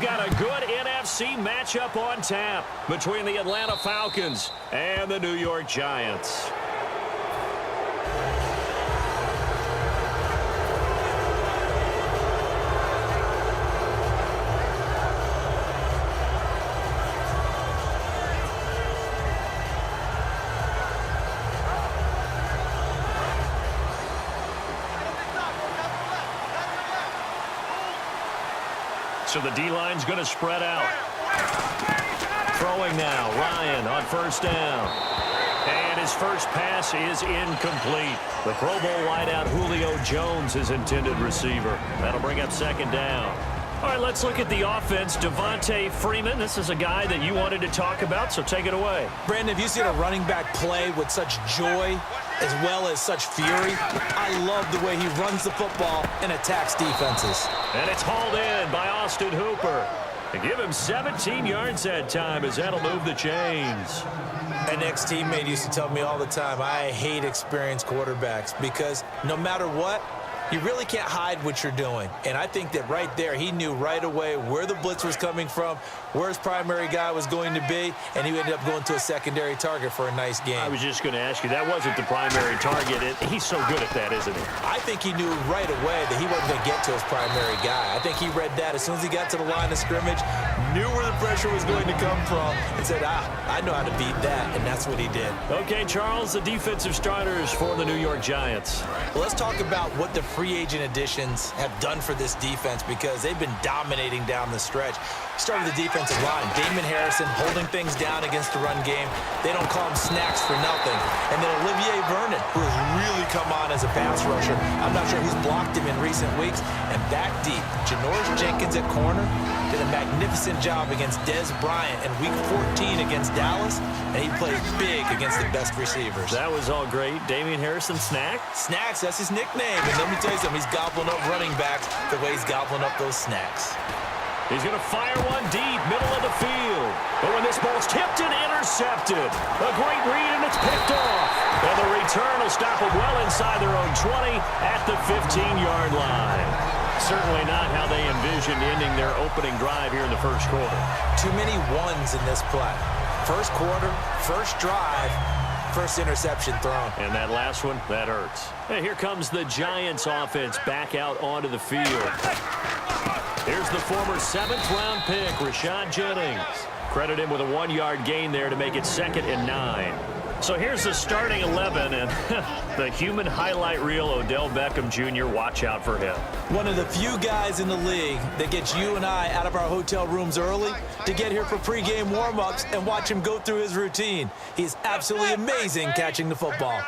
got a good NFC matchup on tap between the Atlanta Falcons and the New York Giants. So the D-line's going to spread out. Throwing now, Ryan on first down. And his first pass is incomplete. The Pro Bowl wideout Julio Jones, his intended receiver. That'll bring up second down. All right, let's look at the offense. Devontae Freeman, this is a guy that you wanted to talk about, so take it away. Brandon, have you seen a running back play with such joy as well as such fury? I love the way he runs the football and attacks defenses. And it's hauled in by Austin Hooper. They give him 17 yards that time as that'll move the chains. An ex-teammate used to tell me all the time, I hate experienced quarterbacks because no matter what, you really can't hide what you're doing. And I think that right there, he knew right away where the blitz was coming from, where his primary guy was going to be, and he ended up going to a secondary target for a nice game. I was just going to ask you, that wasn't the primary target. He's so good at that, isn't he? I think he knew right away that he wasn't going to get to his primary guy. I think he read that as soon as he got to the line of scrimmage, knew where the pressure was going to come from, and said, I know how to beat that, and that's what he did. Okay, Charles, the defensive starters for the New York Giants. Well, let's talk about what the free agent additions have done for this defense because they've been dominating down the stretch. Started the defensive line. Damon Harrison holding things down against the run game. They don't call him snacks for nothing. And then Olivier Vernon, who has really come on as a pass rusher. I'm not sure who's blocked him in recent weeks. And back deep, Janoris Jenkins at corner did a magnificent job against Dez Bryant in Week 14 against Dallas. And he played big against the best receivers. That was all great. Damian Harrison, Snack? Snacks, that's his nickname. And let me tell you something, he's gobbling up running backs the way he's gobbling up those snacks. He's going to fire one deep, middle of the field. But when this ball's tipped and intercepted, a great read, and it's picked off. And the return will stop it well inside their own 20 at the 15-yard line. Certainly not how they envisioned ending their opening drive here in the first quarter. Too many ones in this play. First quarter, first drive, first interception thrown. And that last one, that hurts. And here comes the Giants offense back out onto the field. Here's the former 7th-round pick, Rashad Jennings. Credit him with a 1-yard gain there to make it 2nd and 9. So here's the starting 11, and the human highlight reel, Odell Beckham Jr., watch out for him. One of the few guys in the league that gets you and I out of our hotel rooms early to get here for pregame warm-ups and watch him go through his routine. He's absolutely amazing catching the football.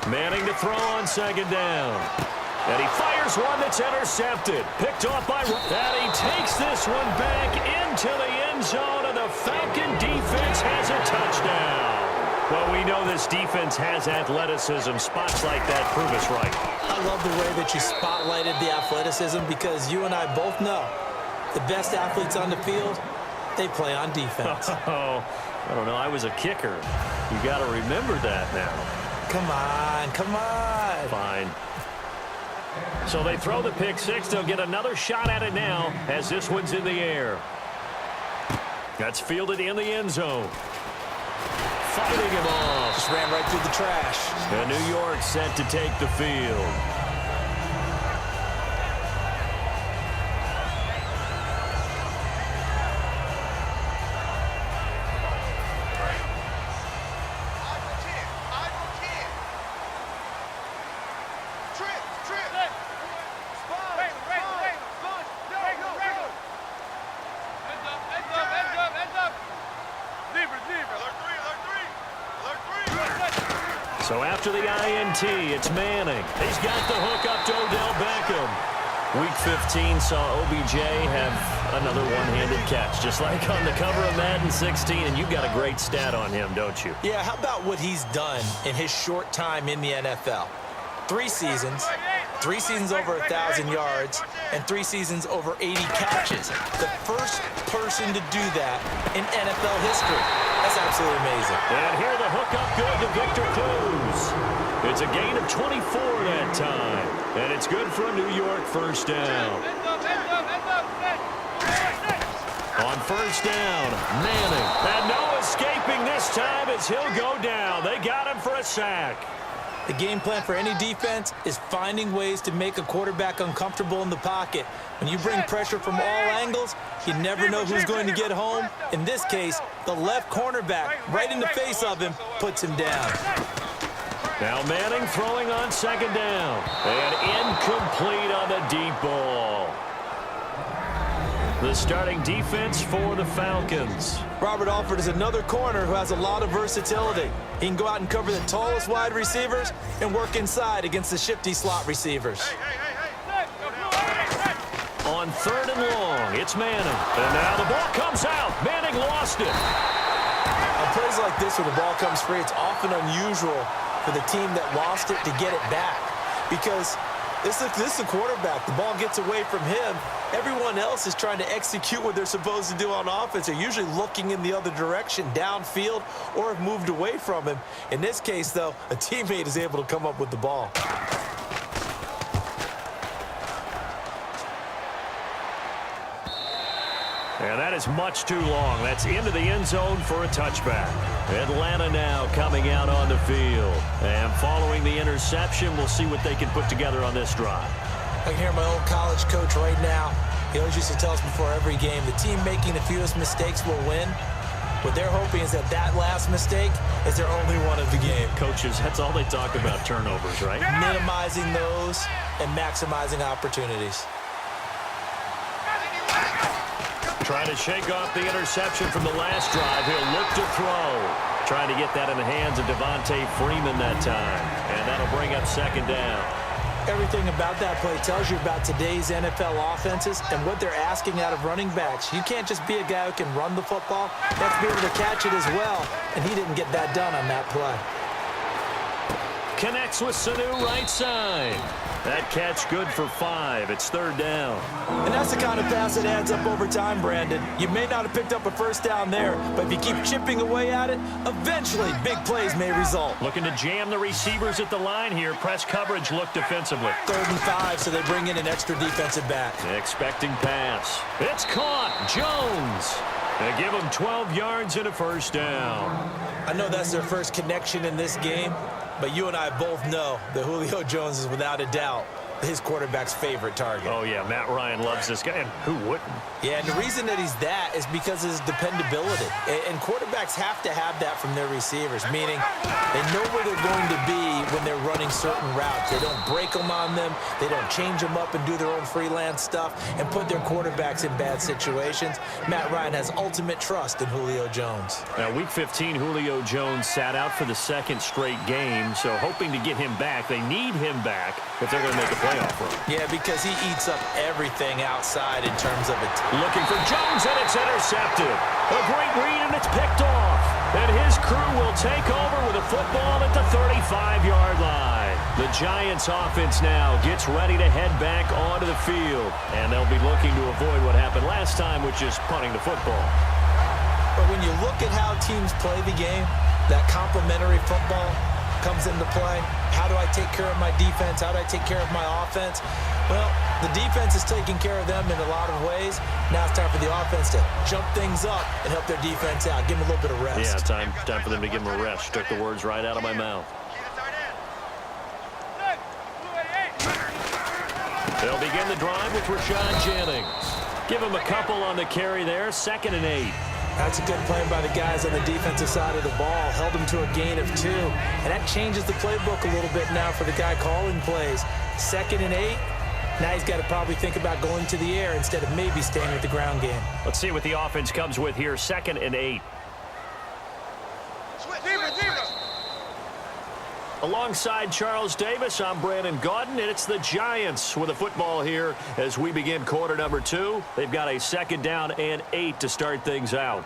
Manning to throw on 2nd down. And he fires one that's intercepted. Picked off by... And he takes this one back into the end zone, and the Falcon defense has a touchdown. Well, we know this defense has athleticism. Spots like that prove us right. I love the way that you spotlighted the athleticism because you and I both know the best athletes on the field, they play on defense. Oh, I don't know. I was a kicker. You got to remember that now. Come on, come on. Fine. So they throw the pick six. They'll get another shot at it now as this one's in the air. That's fielded in the end zone. Fighting him off. Just ran right through the trash. And New York set to take the field. So after the INT, it's Manning. He's got the hook up to Odell Beckham. Week 15 saw OBJ have another one-handed catch, just like on the cover of Madden 16, and you've got a great stat on him, don't you? Yeah, how about what he's done in his short time in the NFL? 3 seasons over 1,000 yards, and 3 seasons over 80 catches. The first person to do that in NFL history. That's absolutely amazing. And here the hookup good to Victor Cruz. It's a gain of 24 that time. And it's good for a New York first down. first down. Manning. And no escaping this time as he'll go down. They got him for a sack. The game plan for any defense is finding ways to make a quarterback uncomfortable in the pocket. When you bring pressure from all angles, you never know who's going to get home. In this case, the left cornerback, right in the face of him, puts him down. Now Manning throwing on second down. And incomplete on the deep ball. The starting defense for the Falcons. Robert Alford is another corner who has a lot of versatility. He can go out and cover the tallest wide receivers and work inside against the shifty slot receivers. On third and long, it's Manning. And now the ball comes out. Manning lost it. On plays like this where the ball comes free, it's often unusual for the team that lost it to get it back. Because this is the quarterback. The ball gets away from him. Everyone else is trying to execute what they're supposed to do on offense. They're usually looking in the other direction, downfield, or have moved away from him. In this case, though, a teammate is able to come up with the ball. And that is much too long. That's into the end zone for a touchback. Atlanta now coming out on the field. And following the interception, we'll see what they can put together on this drive. I can hear my old college coach right now. He always used to tell us before every game, the team making the fewest mistakes will win. What they're hoping is that last mistake is their only one of the game. Coaches, that's all they talk about, turnovers, right? Minimizing those and maximizing opportunities. Trying to shake off the interception from the last drive. He'll look to throw. Trying to get that in the hands of Devontae Freeman that time. And that'll bring up second down. Everything about that play tells you about today's NFL offenses and what they're asking out of running backs. You can't just be a guy who can run the football. You have to be able to catch it as well, and he didn't get that done on that play. Connects with Sanu right side. That catch good for 5. It's third down. And that's the kind of pass that adds up over time, Brandon. You may not have picked up a first down there, but if you keep chipping away at it, eventually big plays may result. Looking to jam the receivers at the line here. Press coverage look defensively. 3rd and 5, so they bring in an extra defensive back. Expecting pass. It's caught. Jones. They give him 12 yards and a first down. I know that's their first connection in this game, but you and I both know that Julio Jones is without a doubt his quarterback's favorite target. Oh, yeah, Matt Ryan loves this guy, and who wouldn't? Yeah, and the reason that he's that is because of his dependability. And quarterbacks have to have that from their receivers, meaning they know where they're going to be when they're running certain routes. They don't break them on them. They don't change them up and do their own freelance stuff and put their quarterbacks in bad situations. Matt Ryan has ultimate trust in Julio Jones. Now, Week 15, Julio Jones sat out for the 2nd straight game, so hoping to get him back. They need him back if they're going to make a playoff run. Yeah, because he eats up everything outside in terms of it. Looking for Jones, and it's intercepted. A great read, and it's picked off. And his crew will take over with a football at the 35-yard line. The Giants offense now gets ready to head back onto the field. And they'll be looking to avoid what happened last time, which is punting the football. But when you look at how teams play the game, that complementary football comes into play. How do I take care of my defense? How do I take care of my offense? Well, the defense is taking care of them in a lot of ways. Now it's time for the offense to jump things up and help their defense out. Give them a little bit of rest. Yeah, time for them to give them a rest. Took the words right out of my mouth. They'll begin the drive with Rashad Jennings. Give him a couple on the carry there. 2nd and 8. That's a good play by the guys on the defensive side of the ball. Held them to a gain of 2. And that changes the playbook a little bit now for the guy calling plays. 2nd and 8. Now he's got to probably think about going to the air instead of maybe staying with the ground game. Let's see what the offense comes with here. 2nd and 8. Alongside Charles Davis, I'm Brandon Gaudin, and it's the Giants with a football here as we begin quarter number 2. They've got a 2nd down and 8 to start things out.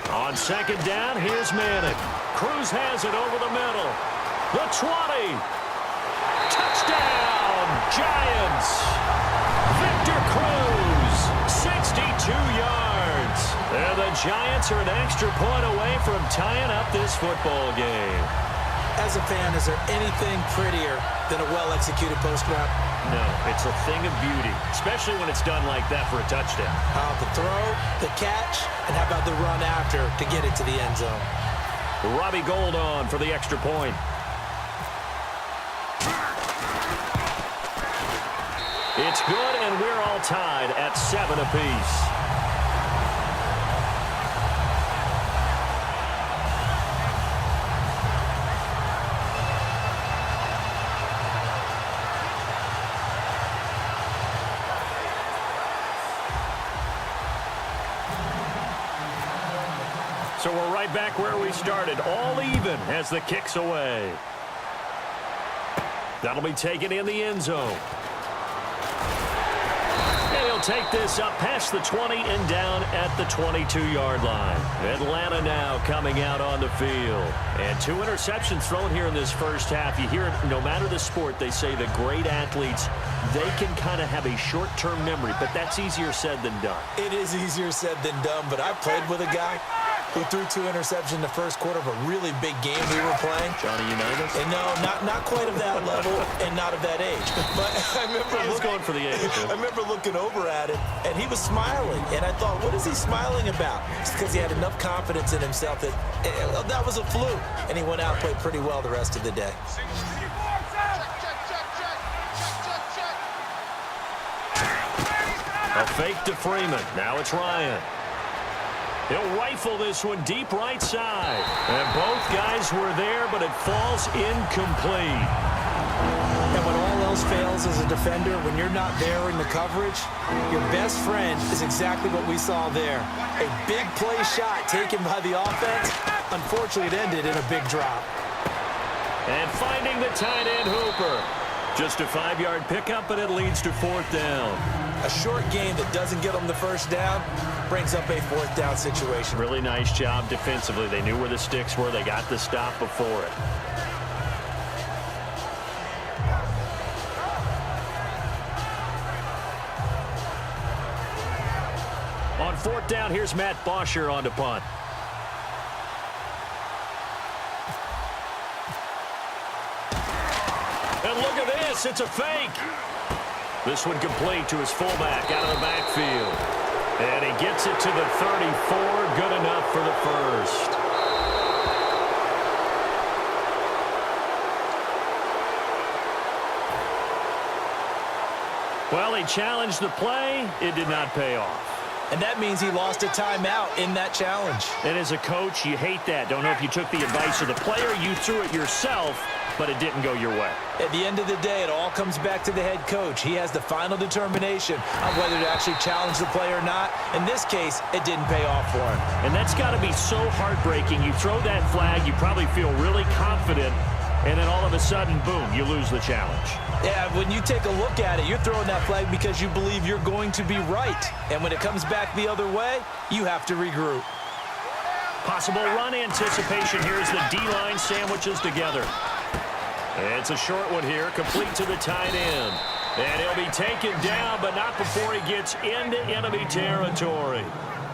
On 2nd down, here's Manning. Cruz has it over the middle. The 20. Touchdown, Giants. Victor Cruz, 62 yards. And they the Giants are an extra point away from tying up this football game. As a fan, is there anything prettier than a well-executed post route? No, it's a thing of beauty, especially when it's done like that for a touchdown. The throw, the catch, and how about the run after to get it to the end zone? Robbie Gould on for the extra point. It's good, and we're all tied at 7 apiece. So we're right back where we started, all even as the kick's away. That'll be taken in the end zone. And he'll take this up past the 20 and down at the 22-yard line. Atlanta now coming out on the field. And 2 interceptions thrown here in this first half. You hear it, no matter the sport, they say the great athletes, they can kind of have a short-term memory, but that's easier said than done. It is easier said than done, but I played with a guy who threw 2 interceptions in the first quarter of a really big game we were playing. Johnny Unitas? And no, not quite of that level and not of that age. But I remember going for the age. I remember looking over at him, and he was smiling. And I thought, what is he smiling about? It's because he had enough confidence in himself that that was a fluke. And he went out and played pretty well the rest of the day. A fake to Freeman. Now it's Ryan. He'll rifle this one deep right side. And both guys were there, but it falls incomplete. And when all else fails as a defender, when you're not there in the coverage, your best friend is exactly what we saw there. A big play shot taken by the offense. Unfortunately, it ended in a big drop. And finding the tight end Hooper. Just a 5-yard pickup, and it leads to 4th down. A short game that doesn't get them the first down brings up a 4th down situation. Really nice job defensively. They knew where the sticks were. They got the stop before it. On 4th down, here's Matt Bosher on to punt. And look at this. It's a fake. This one complete to his fullback out of the backfield. And he gets it to the 34. Good enough for the first. Well, he challenged the play. It did not pay off. And that means he lost a timeout in that challenge. And as a coach, you hate that. Don't know if you took the advice of the player. You threw it yourself, but it didn't go your way. At the end of the day, it all comes back to the head coach. He has the final determination on whether to actually challenge the play or not. In this case, it didn't pay off for him. And that's got to be so heartbreaking. You throw that flag, you probably feel really confident, and then all of a sudden, boom, you lose the challenge. Yeah, when you take a look at it, you're throwing that flag because you believe you're going to be right. And when it comes back the other way, you have to regroup. Possible run anticipation. Here's the D-line sandwiches together. It's a short one here, complete to the tight end. And he'll be taken down, but not before he gets into enemy territory.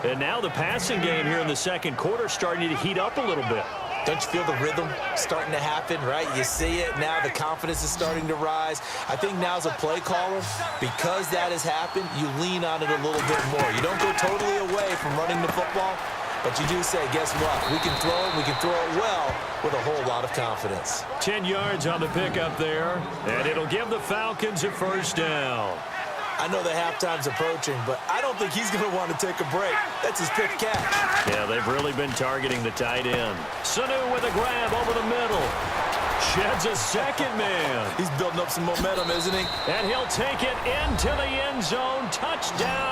And now the passing game here in the second quarter starting to heat up a little bit. Don't you feel the rhythm starting to happen, right? You see it now. The confidence is starting to rise. I think now as a play caller, because that has happened, you lean on it a little bit more. You don't go totally away from running the football, but you do say, guess what? We can throw it. We can throw it well with a whole lot of confidence. 10 yards on the pickup there, and it'll give the Falcons a first down. I know the halftime's approaching, but I don't think he's going to want to take a break. That's his pick catch. Yeah, they've really been targeting the tight end. Sanu with a grab over the middle. Sheds a second man. He's building up some momentum, isn't he? And he'll take it into the end zone. Touchdown.